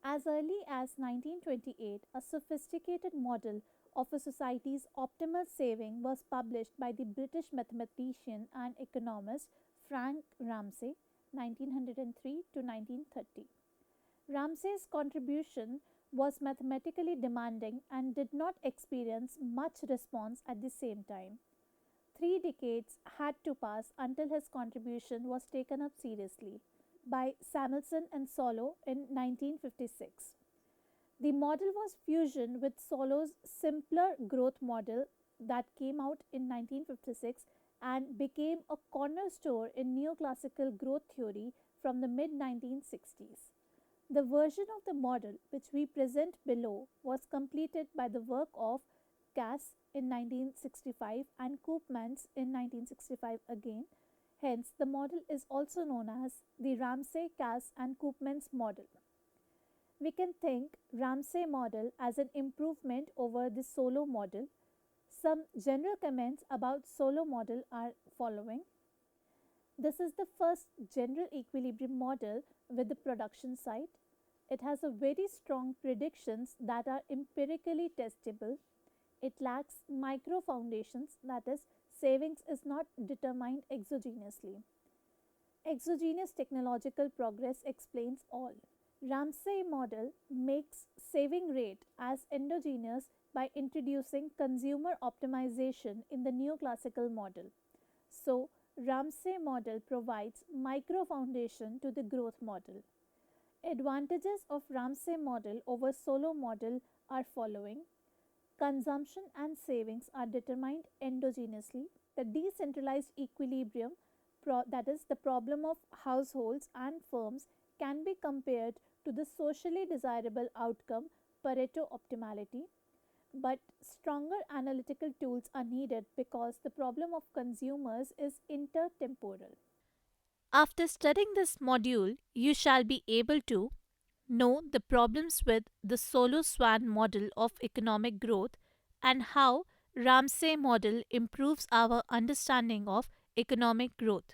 As early as 1928, a sophisticated model of a society's optimal saving was published by the British mathematician and economist Frank Ramsay, 1903 to 1930. Ramsay's contribution was mathematically demanding and did not experience much response at the same time. 3 decades had to pass until his contribution was taken up seriously by Samuelson and Solow in 1956. The model was fusion with Solow's simpler growth model that came out in 1956 and became a cornerstone in neoclassical growth theory from the mid 1960s. The version of the model which we present below was completed by the work of Cass in 1965 and Koopmans in 1965 again. Hence, the model is also known as the Ramsay, Cass and Koopmans model. We can think Ramsay model as an improvement over the Solow model. Some general comments about Solow model are following. This is the first general equilibrium model with the production side. It has a very strong predictions that are empirically testable. It lacks micro foundations, that is, savings is not determined exogenously. Exogenous technological progress explains all. Ramsay model makes saving rate as endogenous by introducing consumer optimization in the neoclassical model. So, Ramsay model provides micro foundation to the growth model. Advantages of Ramsay model over Solow model are following. Consumption and savings are determined endogenously. The decentralized equilibrium, that is, the problem of households and firms, can be compared to the socially desirable outcome Pareto optimality. But stronger analytical tools are needed because the problem of consumers is intertemporal. After studying this module, you shall be able to know the problems with the Solo Swan model of economic growth and how Ramsay model improves our understanding of economic growth.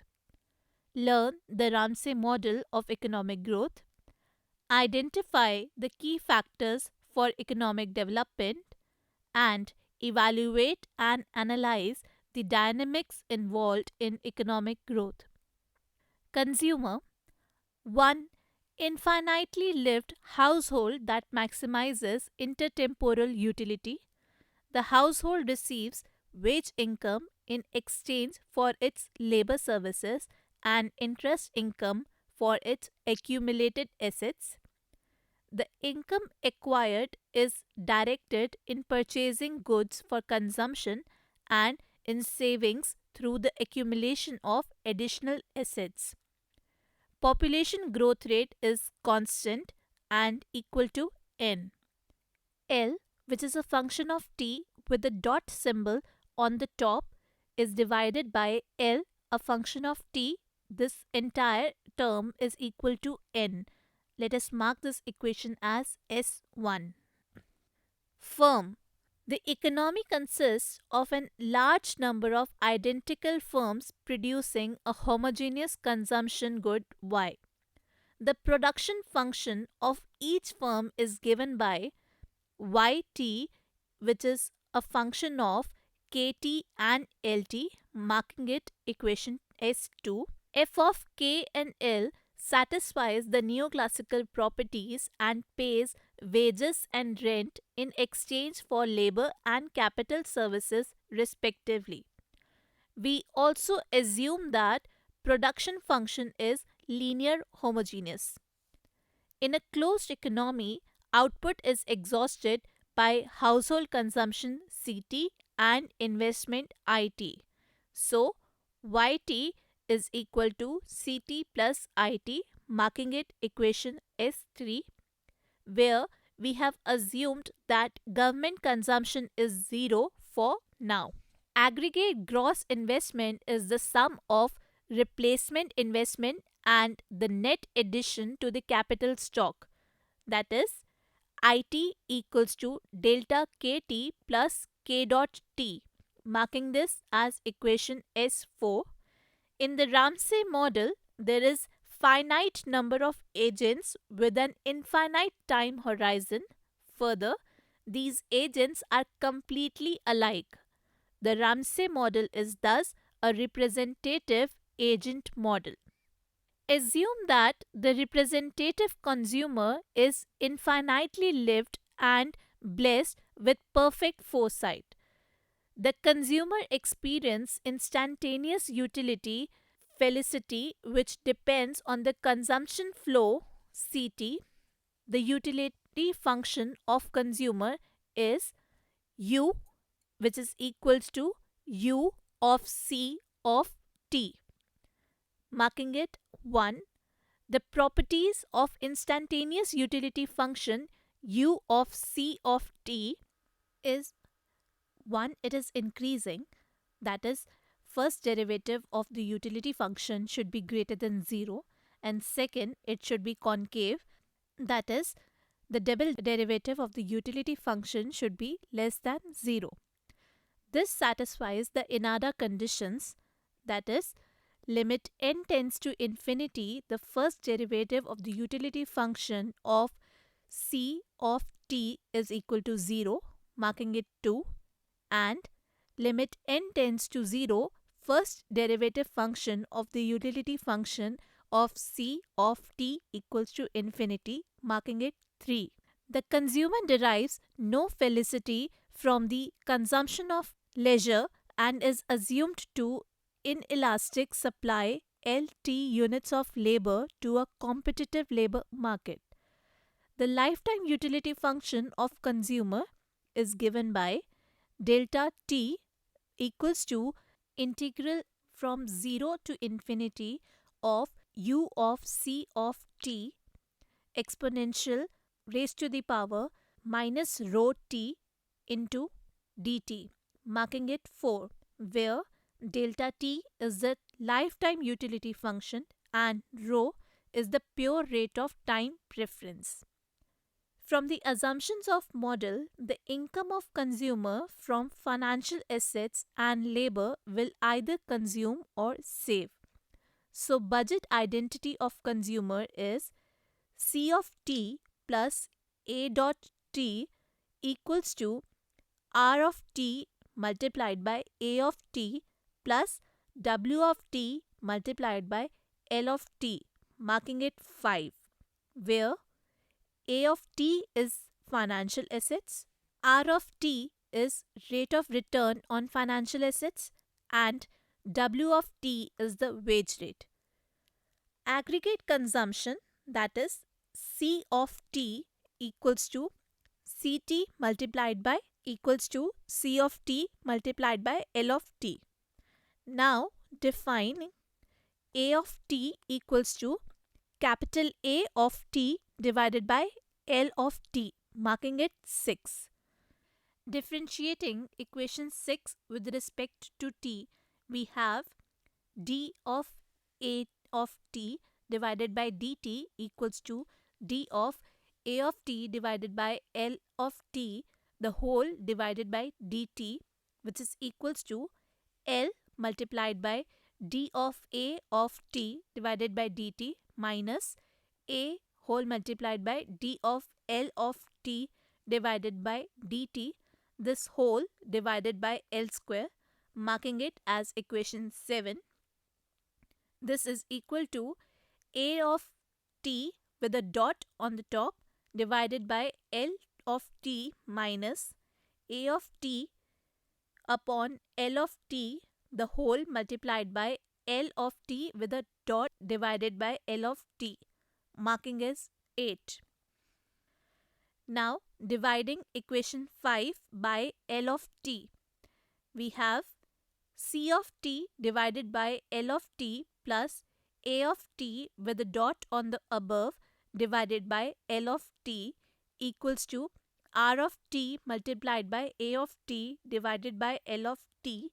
Learn the Ramsay model of economic growth. Identify the key factors for economic development and evaluate and analyze the dynamics involved in economic growth. Consumer: one infinitely lived household that maximizes intertemporal utility. The household receives wage income in exchange for its labor services and interest income for its accumulated assets. The income acquired is directed in purchasing goods for consumption and in savings through the accumulation of additional assets. Population growth rate is constant and equal to n. L, which is a function of t with the dot symbol on the top, is divided by L, a function of t. This entire term is equal to n. Let us mark this equation as S1. Firm: the economy consists of a large number of identical firms producing a homogeneous consumption good Y. The production function of each firm is given by Yt, which is a function of Kt and Lt, marking it equation S2. F of K and L satisfies the neoclassical properties and pays wages and rent in exchange for labor and capital services respectively. We also assume that production function is linear homogeneous. In a closed economy, output is exhausted by household consumption Ct and investment It. So, Yt is equal to Ct plus It, marking it equation S3, where we have assumed that government consumption is zero for now. Aggregate gross investment is the sum of replacement investment and the net addition to the capital stock. That is, IT equals to delta KT plus K dot T, marking this as equation S4. In the Ramsay model, there is finite number of agents with an infinite time horizon. Further, these agents are completely alike. The Ramsey model is thus a representative agent model. Assume that the representative consumer is infinitely lived and blessed with perfect foresight. The consumer experience instantaneous utility felicity which depends on the consumption flow CT. The utility function of consumer is U, which is equals to U of C of T, marking it 1. The properties of instantaneous utility function U of C of T is 1. It is increasing, that is, first derivative of the utility function should be greater than 0, and second, it should be concave, that is, the double derivative of the utility function should be less than 0. This satisfies the Inada conditions, that is, limit n tends to infinity, the first derivative of the utility function of C of t is equal to 0, marking it 2, and limit n tends to 0, first derivative function of the utility function of C of t equals to infinity, marking it 3. The consumer derives no felicity from the consumption of leisure and is assumed to inelastic supply LT units of labor to a competitive labor market. The lifetime utility function of consumer is given by delta T equals to integral from 0 to infinity of U of C of t exponential raised to the power minus rho t into dt, marking it 4, where delta t is the lifetime utility function and rho is the pure rate of time preference. From the assumptions of model, the income of consumer from financial assets and labor will either consume or save. So budget identity of consumer is C of t plus A dot t equals to R of t multiplied by A of t plus W of t multiplied by L of t, marking it 5, where A of t is financial assets, R of t is rate of return on financial assets, and W of t is the wage rate. Aggregate consumption, that is C of t equals to Ct multiplied by equals to C of t multiplied by L of t. Now define A of t equals to capital A of t divided by L of t, marking it 6. Differentiating equation 6 with respect to t, we have d of A of t divided by dt equals to d of A of t divided by L of t, the whole divided by dt, which is equals to L multiplied by d of A of t divided by dt minus A whole multiplied by d of L of t divided by dt, this whole divided by L square, marking it as equation 7. This is equal to A of t with a dot on the top divided by L of t minus A of t upon L of t, the whole multiplied by L of t with a dot divided by L of t, marking as 8. Now dividing equation 5 by L of t, we have C of t divided by L of t plus A of t with a dot on the above divided by L of t equals to R of t multiplied by A of t divided by L of t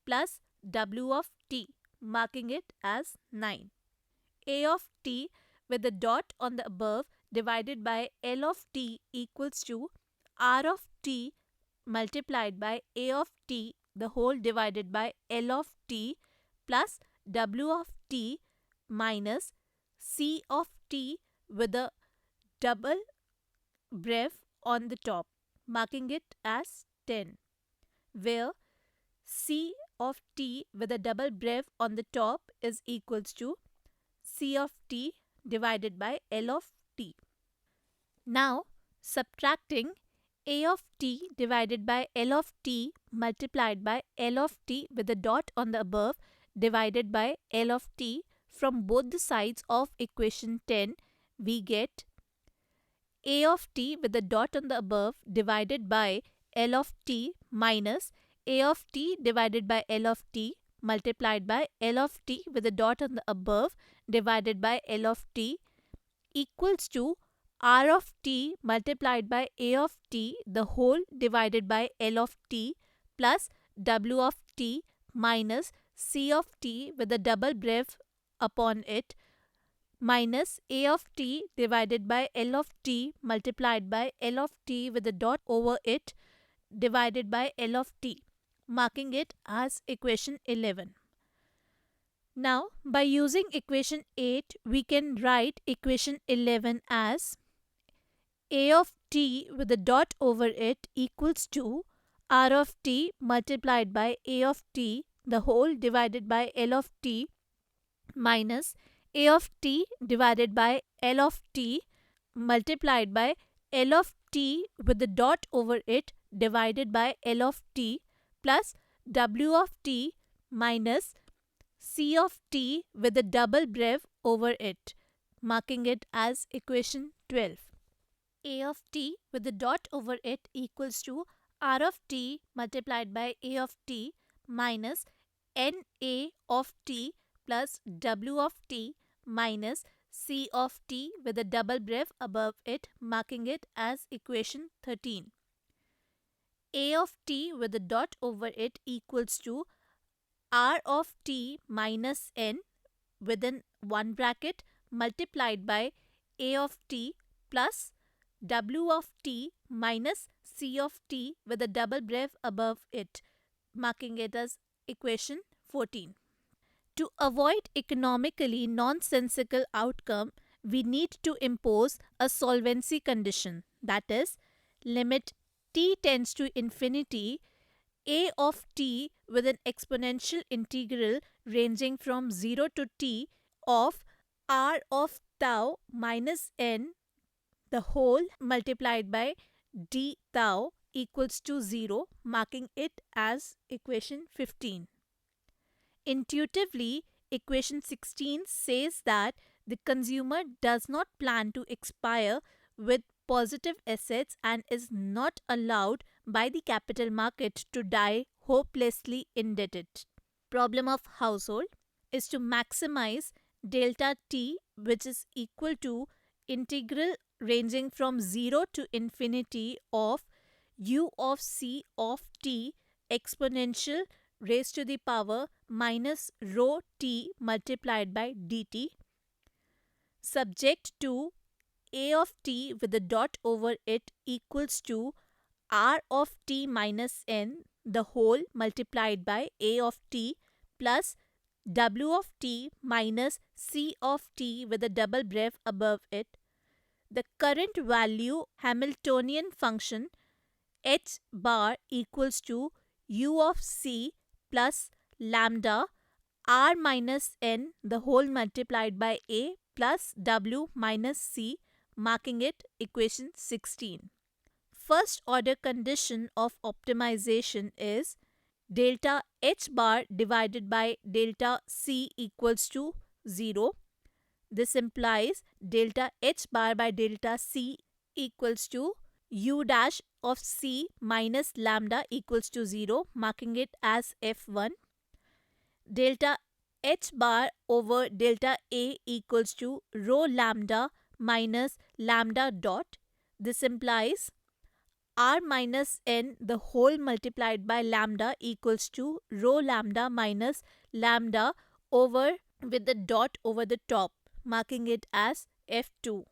plus W of t, marking it as 9. A of t with the dot on the above divided by L of t equals to R of t multiplied by A of t, the whole divided by L of t plus W of t minus C of t with a double breve on the top, marking it as 10, where C of t with a double breve on the top is equals to C of t divided by L of t. Now, subtracting A of t divided by L of t multiplied by L of t with a dot on the above divided by L of t from both the sides of equation 10, we get A of t with a dot on the above divided by L of t minus A of t divided by L of t multiplied by L of t with a dot on the above divided by L of t equals to R of t multiplied by A of t the whole divided by L of t plus W of t minus C of t with a double breve upon it minus A of t divided by L of t multiplied by L of t with a dot over it divided by L of t, marking it as equation 11. Now, by using equation 8, we can write equation 11 as A of t with a dot over it equals to R of t multiplied by A of t the whole divided by L of t minus A of t divided by L of t multiplied by L of t with the dot over it divided by L of t plus W of t minus C of t with a double breve over it, marking it as equation 12. A of t with the dot over it equals to R of t multiplied by A of t minus NA of t plus W of t minus C of t with a double breve above it, marking it as equation 13. A of t with a dot over it equals to R of t minus n within one bracket multiplied by A of t plus W of t minus C of t with a double breve above it, marking it as equation 14. To avoid economically nonsensical outcome, we need to impose a solvency condition, that is, limit t tends to infinity, A of t with an exponential integral ranging from 0 to t of R of tau minus n the whole multiplied by d tau equals to 0, marking it as equation 15. Intuitively, equation 16 says that the consumer does not plan to expire with positive assets and is not allowed by the capital market to die hopelessly indebted. Problem of household is to maximize delta t, which is equal to integral ranging from 0 to infinity of u of c of t exponential raised to the power minus rho t multiplied by dt, subject to A of t with a dot over it equals to R of t minus n the whole multiplied by A of t plus W of t minus C of t with a double breve above it. The current value Hamiltonian function h bar equals to u of c plus lambda r minus n the whole multiplied by A plus W minus c, marking it equation 16. First order condition of optimization is delta h bar divided by delta c equals to 0. This implies delta h bar by delta c equals to u dash of c minus lambda equals to 0, marking it as F1. Delta h bar over delta A equals to rho lambda minus lambda dot. This implies R minus n the whole multiplied by lambda equals to rho lambda minus lambda over with the dot over the top, marking it as F2.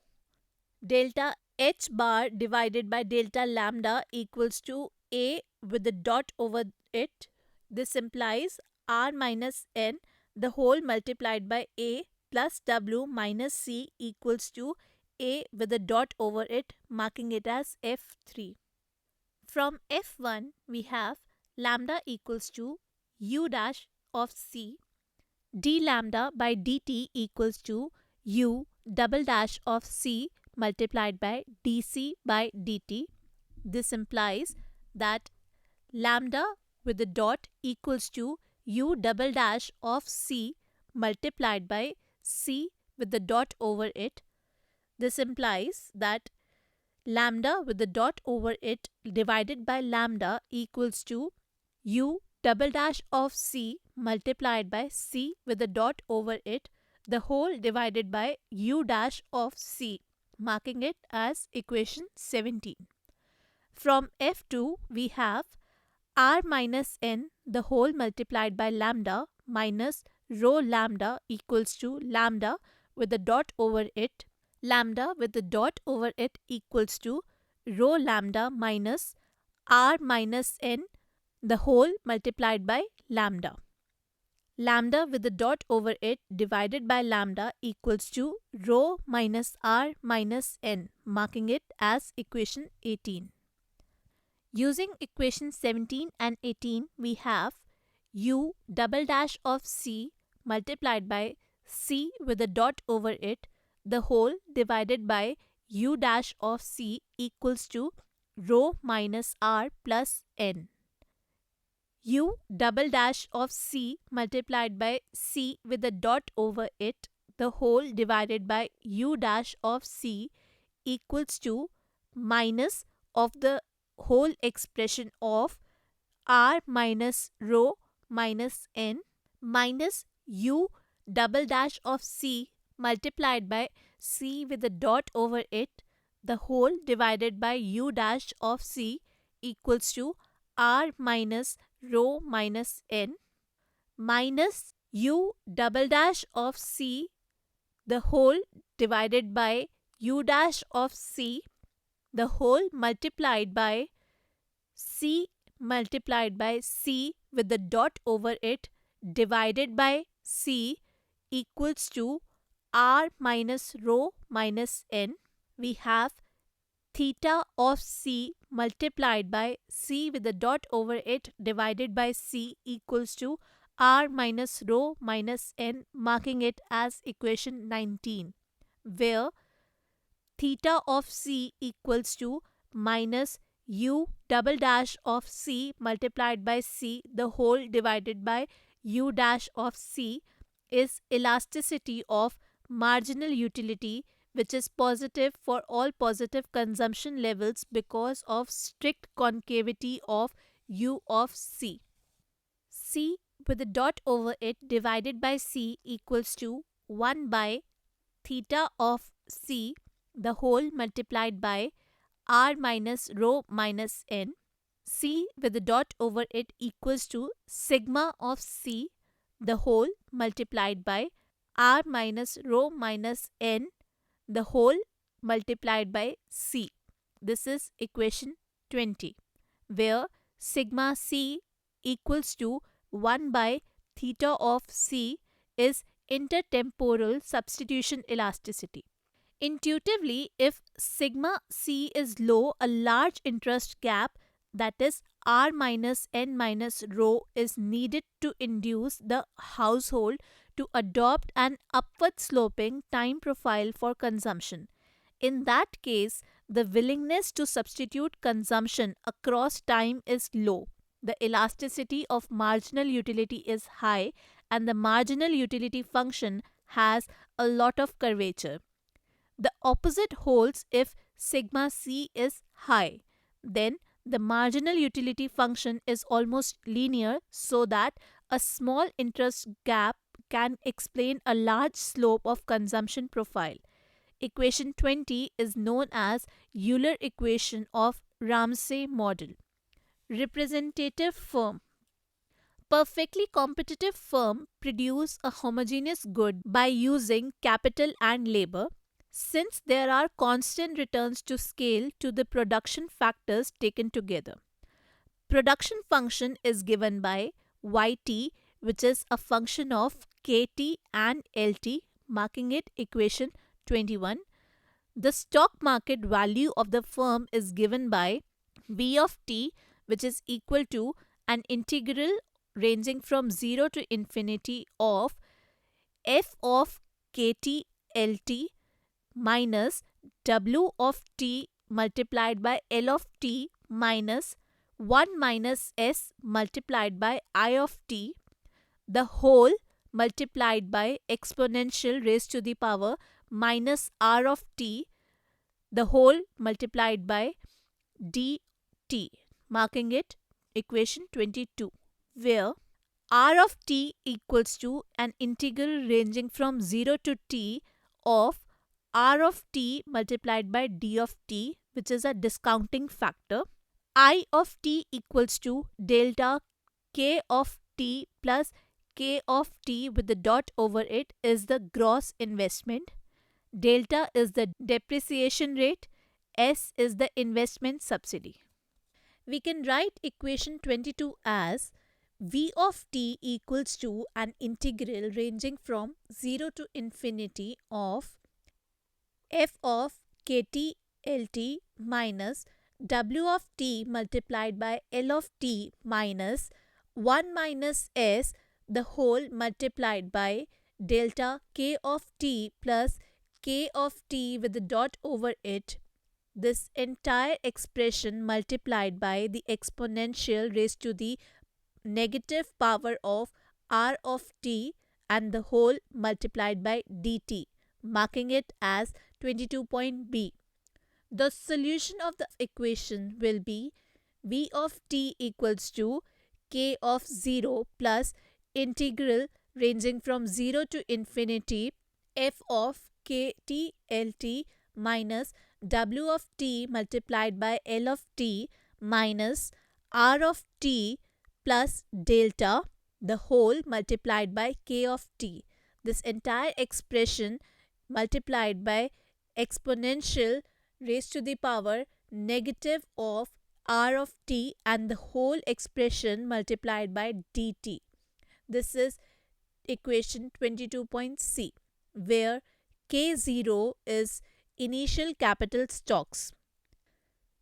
Delta h bar divided by delta lambda equals to A with the dot over it. This implies R minus n the whole multiplied by A plus W minus C equals to A with a dot over it, marking it as F3. From F1, we have lambda equals to U dash of C, d lambda by dt equals to U double dash of C multiplied by dC by dt. This implies that lambda with the dot equals to U double dash of C multiplied by C with the dot over it. This implies that lambda with the dot over it divided by lambda equals to U double dash of C multiplied by C with the dot over it, the whole divided by U dash of C, marking it as equation 17. From F2, we have R minus N the whole multiplied by lambda minus rho lambda equals to lambda with the dot over it. Lambda with the dot over it equals to rho lambda minus R minus N the whole multiplied by lambda. Lambda with the dot over it divided by lambda equals to rho minus R minus N, marking it as equation 18. Using equation 17 and 18, we have U double dash of C multiplied by C with a dot over it, the whole divided by U dash of C equals to rho minus R plus N. U double dash of C multiplied by C with a dot over it, the whole divided by U dash of C equals to minus of the whole expression of R minus rho minus N minus U double dash of C multiplied by C with a dot over it, the whole divided by U dash of C equals to R minus rho minus N minus U double dash of C the whole divided by U dash of C the whole multiplied by C multiplied by C with the dot over it divided by C equals to R minus rho minus N. We have theta of C multiplied by C with the dot over it divided by C equals to R minus rho minus N, marking it as equation 19, where theta of C equals to minus U double dash of C multiplied by C the whole divided by U dash of C is elasticity of marginal utility, which is positive for all positive consumption levels because of strict concavity of U of C. C with a dot over it divided by C equals to 1 by theta of C the whole multiplied by R minus rho minus N. C with a dot over it equals to sigma of C the whole multiplied by R minus rho minus N the whole multiplied by C. This is equation 20, where sigma C equals to 1 by theta of C is intertemporal substitution elasticity. Intuitively, if sigma C is low, a large interest gap, that is R minus N minus rho, is needed to induce the household to adopt an upward sloping time profile for consumption. In that case, the willingness to substitute consumption across time is low. The elasticity of marginal utility is high, and the marginal utility function has a lot of curvature. The opposite holds if sigma C is high. Then the marginal utility function is almost linear, so that a small interest gap can explain a large slope of consumption profile. Equation 20 is known as Euler equation of Ramsey model. Representative firm. Perfectly competitive firm produce a homogeneous good by using capital and labor. Since there are constant returns to scale to the production factors taken together. Production function is given by Yt, which is a function of Kt and Lt marking it equation 21. The stock market value of the firm is given by V of t, which is equal to an integral ranging from 0 to infinity of f of kt lt minus w of t multiplied by L of t minus 1 minus s multiplied by I of t, the whole multiplied by exponential raised to the power minus r of t, the whole multiplied by dt, marking it equation 22, where r of t equals to an integral ranging from 0 to t of r of t multiplied by d of t, which is a discounting factor. I of t equals to delta k of t plus k of t with the dot over it is the gross investment. Delta is the depreciation rate. S is the investment subsidy. We can write equation 22 as V of t equals to an integral ranging from 0 to infinity of f of kt lt minus w of t multiplied by L of t minus 1 minus s, the whole multiplied by delta k of t plus k of t with the dot over it, this entire expression multiplied by the exponential raised to the negative power of r of t and the whole multiplied by dt, marking it as 22.b. The solution of the equation will be v of t equals to k of 0 plus integral ranging from 0 to infinity f of kt lt minus w of t multiplied by L of t minus r of t plus delta, the whole multiplied by k of t. This entire expression multiplied by exponential raised to the power negative of r of t and the whole expression multiplied by dt. This is equation 22.c, where K0 is initial capital stocks.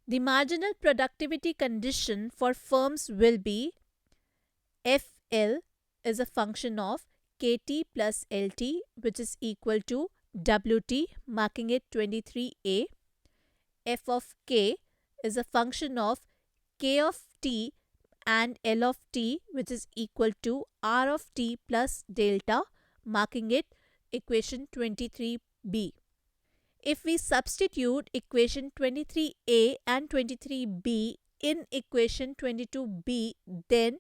The marginal productivity condition for firms will be FL is a function of KT plus LT, which is equal to WT, marking it 23A. F of K is a function of K of T and L of T, which is equal to R of T plus delta, marking it equation 23B. If we substitute equation 23A and 23B in equation 22B, then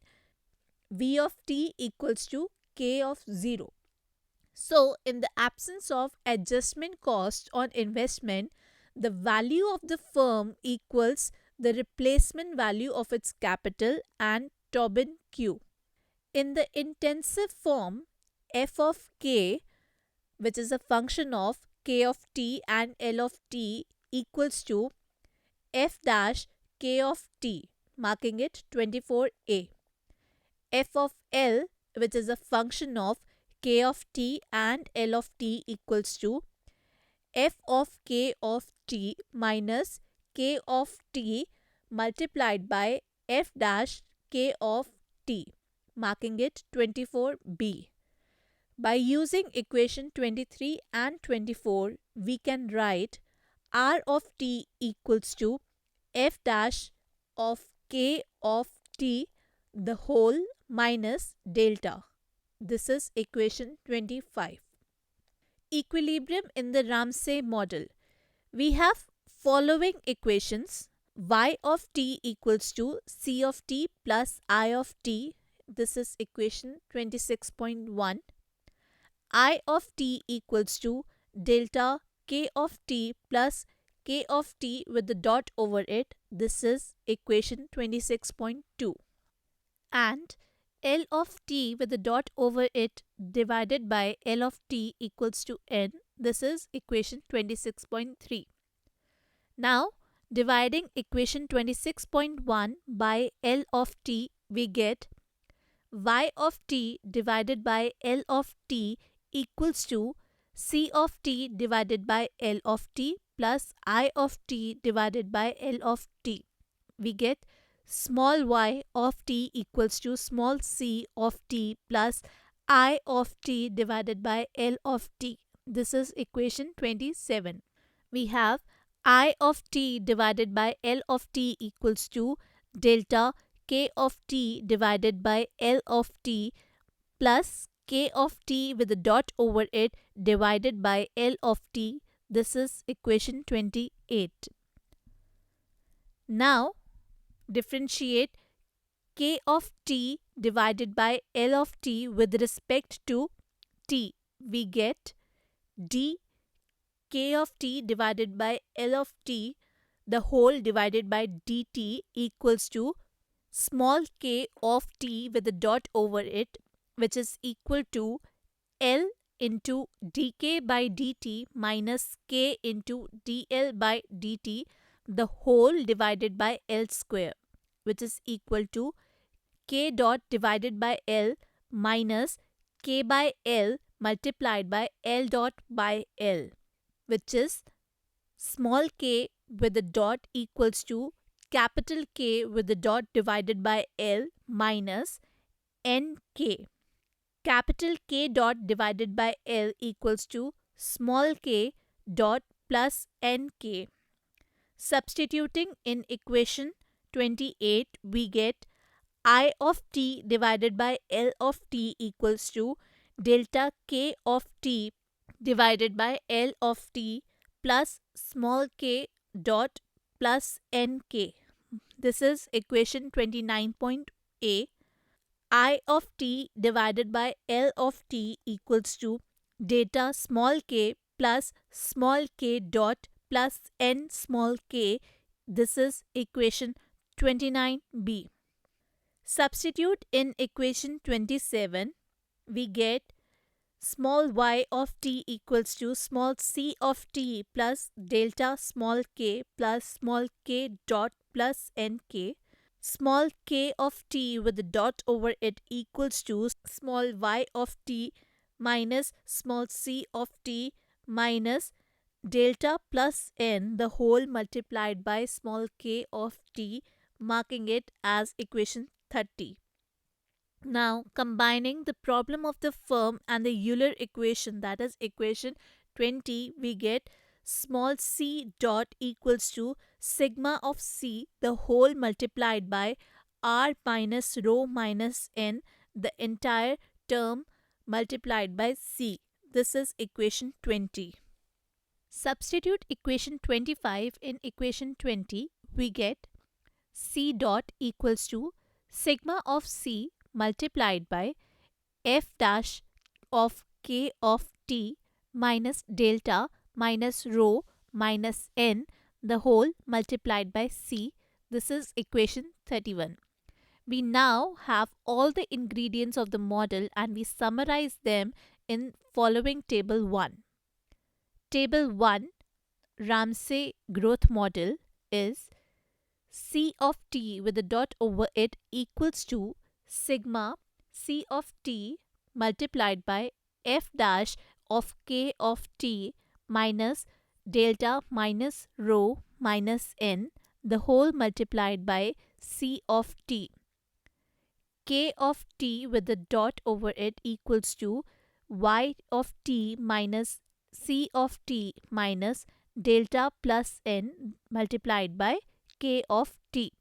V of t equals to k of 0. So, in the absence of adjustment cost on investment, the value of the firm equals the replacement value of its capital and Tobin Q. In the intensive form, f of k, which is a function of k of t and L of t, equals to f dash k of t, marking it 24a. F of L, which is a function of k of t and L of t, equals to f of k of t minus k of t multiplied by f dash k of t, marking it 24b. By using equation 23 and 24, we can write r of t equals to f dash of k of t, the whole minus delta. This is equation 25. Equilibrium in the Ramsay model. We have following equations: y of t equals to c of t plus I of t. This is equation 26.1. I of t equals to delta k of t plus k of t with the dot over it. This is equation 26.2. And L of t with the dot over it divided by L of t equals to n. This is equation 26.3. Now, dividing equation 26.1 by L of t, we get y of t divided by L of t equals to C of t divided by L of t plus I of t divided by L of t. We get small y of t equals to small c of t plus I of t divided by L of t. This is equation 27. We have I of t divided by L of t equals to delta k of t divided by L of t plus k of t with a dot over it divided by L of t. This is equation 28. Now differentiate k of t divided by L of t with respect to t. We get d k of t divided by L of t the whole divided by dt equals to small k of t with a dot over it, which is equal to L into dk by dt minus k into dl by dt the whole divided by L square, which is equal to k dot divided by L minus k by L multiplied by L dot by L, which is small k with a dot equals to capital K with a dot divided by L minus nk. Capital K dot divided by L equals to small k dot plus nk. Substituting in equation 28, we get I of t divided by L of t equals to delta k of t divided by L of t plus small k dot plus nk. This is equation 29.a. I of t divided by L of t equals to delta small k plus small k dot plus n small k. This is equation 29b. Substitute in equation 27. We get small y of t equals to small c of t plus delta small k plus small k dot plus nk. Small k of t with a dot over it equals to small y of t minus small c of t minus delta plus n the whole multiplied by small k of t, marking it as equation 30. Now, combining the problem of the firm and the Euler equation, that is equation 20, we get small c dot equals to sigma of c the whole multiplied by r minus rho minus n the entire term multiplied by c. This is equation 20. Substitute equation 25 in equation 20. We get c dot equals to sigma of c multiplied by f dash of k of t minus delta minus rho minus n the whole multiplied by c. This is equation 31. We now have all the ingredients of the model and we summarize them in following table 1. Table 1, Ramsey growth model, is c of t with a dot over it equals to sigma c of t multiplied by f dash of k of t minus delta minus rho minus n the whole multiplied by c of t. K of t with a dot over it equals to y of t minus c of t minus delta plus n multiplied by k of t.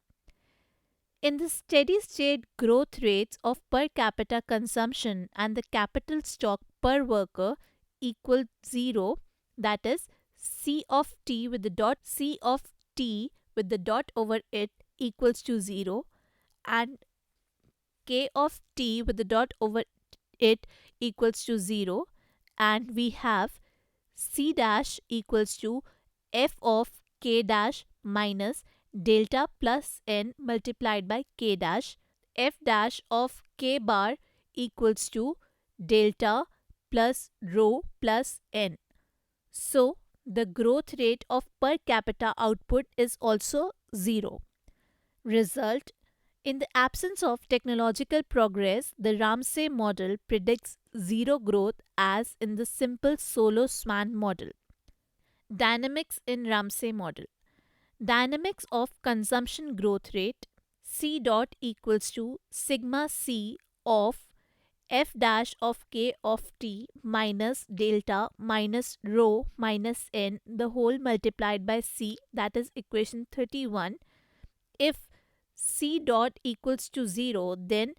In the steady state growth rates of per capita consumption and the capital stock per worker equal 0, that is c of t with the dot c of t with the dot over it equals to 0 and k of t with the dot over it equals to 0, and we have c dash equals to f of k dash minus delta plus n multiplied by k dash. F dash of k bar equals to delta plus rho plus n. So, the growth rate of per capita output is also 0. Result: In the absence of technological progress, the Ramsay model predicts zero growth as in the simple Solo-Swan model. Dynamics in Ramsay model. Dynamics of consumption growth rate C dot equals to sigma C of f dash of k of t minus delta minus rho minus n the whole multiplied by c, that is equation 31. If c dot equals to 0, then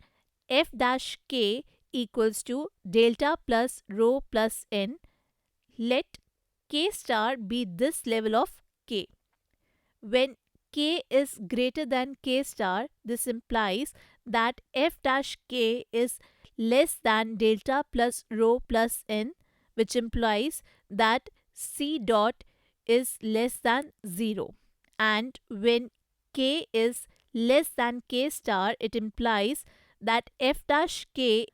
f dash k equals to delta plus rho plus n. Let k star be this level of k. When k is greater than k star, this implies that f dash k is less than delta plus rho plus n, which implies that c dot is less than 0. And when k is less than k star, it implies that f dash k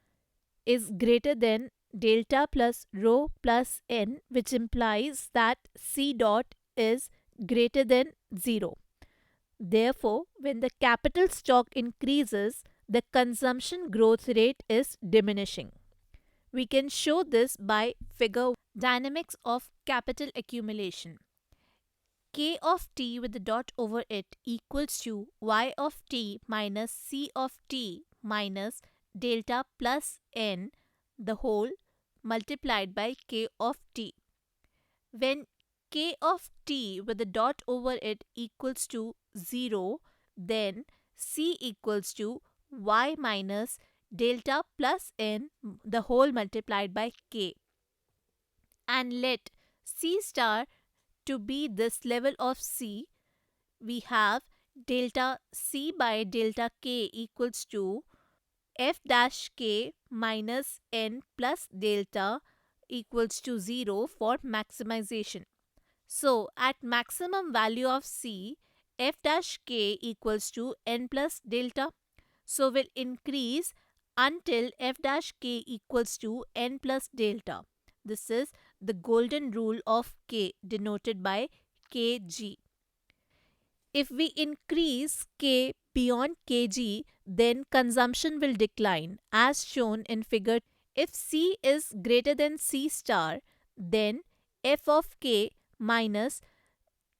is greater than delta plus rho plus n, which implies that c dot is greater than 0. Therefore, when the capital stock increases, the consumption growth rate is diminishing. We can show this by figure dynamics of capital accumulation. K of t with the dot over it equals to y of t minus c of t minus delta plus n the whole multiplied by k of t. When k of t with the dot over it equals to 0, then c equals to y minus delta plus n the whole multiplied by k. And let c star to be this level of c, we have delta c by delta k equals to f dash k minus n plus delta equals to 0 for maximization. So, at maximum value of c, f dash k equals to n plus delta. So, will increase until f dash k equals to n plus delta. This is the golden rule of k, denoted by kg. If we increase k beyond kg, then consumption will decline, as shown in figure. If c is greater than c star, then f of k minus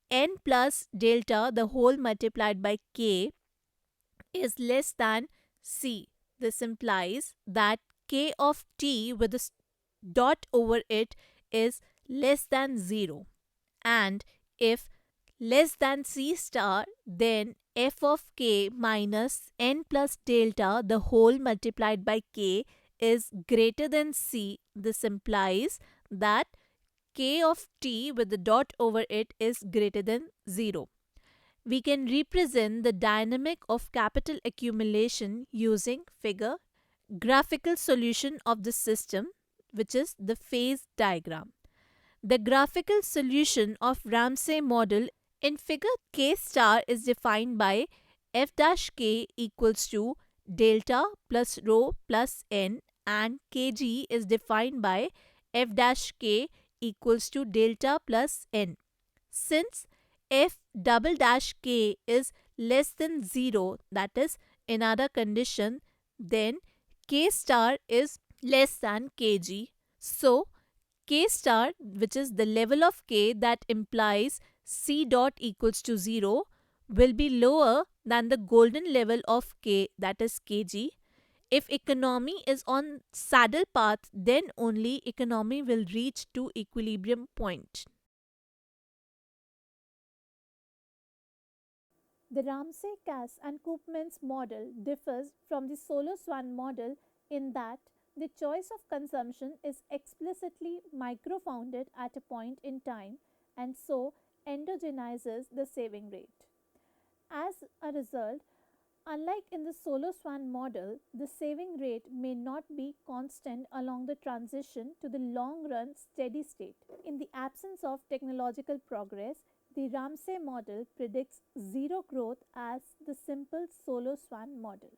n plus delta the whole multiplied by k is less than c. This implies that k of t with a dot over it is less than 0. And if less than c star, then f of k minus n plus delta the whole multiplied by k is greater than c. This implies that k of t with the dot over it is greater than 0. We can represent the dynamic of capital accumulation using figure graphical solution of the system, which is the phase diagram. The graphical solution of Ramsay model in figure k star is defined by f dash k equals to delta plus rho plus n, and kg is defined by f dash k equals to delta plus n. Since f double dash k is less than 0, that is another condition, then k star is less than kg. So, k star, which is the level of k that implies c dot equals to 0, will be lower than the golden level of k, that is kg. If economy is on saddle path, then only economy will reach to equilibrium point. The Ramsay, Cass and Koopmans model differs from the Solo-Swan model in that the choice of consumption is explicitly micro-founded at a point in time and so endogenizes the saving rate. As a result, unlike in the Solo-Swan model, the saving rate may not be constant along the transition to the long-run steady state. In the absence of technological progress, the Ramsay model predicts zero growth as the simple Solo-Swan model.